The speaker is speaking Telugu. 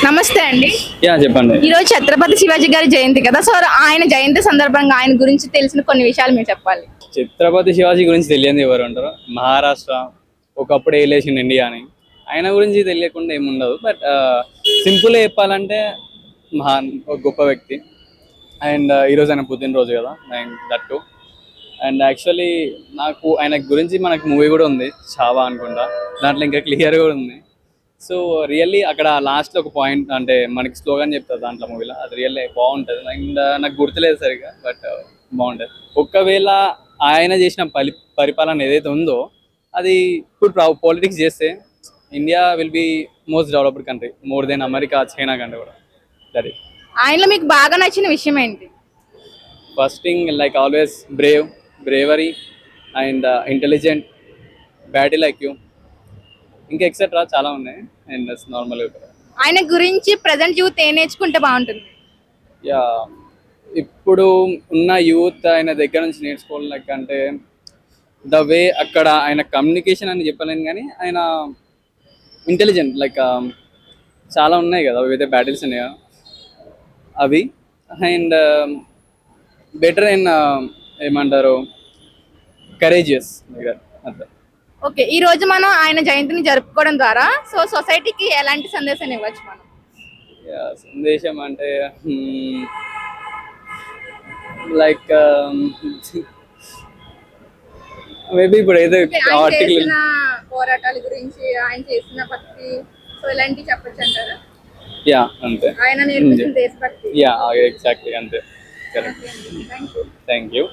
నమస్తే అండి. చెప్పండి. ఈ రోజు ఛత్రపతి శివాజీ గారి జయంతి కదా, సో ఆయన జయంతి సందర్భంగా ఆయన గురించి తెలిసిన కొన్ని విషయాలు మీరు చెప్పాలి. ఛత్రపతి శివాజీ గురించి తెలియని ఎవరు ఉంటారు? మహారాష్ట్ర ఒకప్పుడు ఏలేసిండు ఇండియా అని. ఆయన గురించి తెలియకుండా ఏముండదు. బట్ సింపుల్గా చెప్పాలంటే ఒక గొప్ప వ్యక్తి. అండ్ ఈరోజు ఆయన పుట్టినరోజు కదా, దట్టు. అండ్ యాక్చువల్లీ నాకు ఆయన గురించి మనకు మూవీ కూడా ఉంది, చావా అనుకుంటా. దాంట్లో ఇంకా క్లియర్ కూడా ఉంది. సో రియల్లీ అక్కడ లాస్ట్లో ఒక పాయింట్ అంటే మనకి స్లోగన్ చెప్తారు దాంట్లో మూవీలో, అది రియల్లీ బాగుంటుంది. అండ్ నాకు గుర్తులేదు సరిగ్గా, బట్ బాగుంటుంది. ఒకవేళ ఆయన చేసిన పరిపాలన ఏదైతే ఉందో అది ఇప్పుడు పాలిటిక్స్ చేస్తే India will be most developed country, more than America, China కంటే కూడా. That is. ఆయనలో మీకు బాగా నచ్చిన విషయం ఏంటి? First thing like always bravery and intelligent, battle IQ, ఇంకా ఎక్సెట్రా చాలా ఉన్నాయి. అండ్ నార్మల్గా ఆయన గురించి ప్రజెంట్ యూత్ ఏం నేర్చుకుంటే బాగుంటుంది? యా, ఇప్పుడు ఉన్న యూత్ ఆయన దగ్గర నుంచి నేర్చుకోవాలి. లైక్ అంటే ద వే అక్కడ ఆయన కమ్యూనికేషన్ అని చెప్పలేను, కానీ ఆయన ఇంటెలిజెంట్. లైక్ చాలా ఉన్నాయి కదా ఏవైతే బ్యాటిల్స్ ఉన్నాయో అవి. అండ్ బెటర్ ఇన్ ఏమంటారు, కరేజియస్ అంతే. ఓకే, ఈ రోజు మనం ఆయన జయంతిని జరుపుకోవడం ద్వారా సో సొసైటీకి ఎలాంటి సందేశాన్ని ఇవ్వచ్చు మనం? సందేశం అంటే లైక్ మేబీ ఇప్పుడు ఏదో ఆర్టికల్ పోరాటాల గురించి, ఆయన చేసిన భక్తి, సో ఇలాంటివి చెప్పొచ్చు అంటారా? అంతే. ఆయన నేర్పించిన దేశభక్తి. ఎగ్జాక్ట్లీ అంతే. Correct. Thank you. Thank you.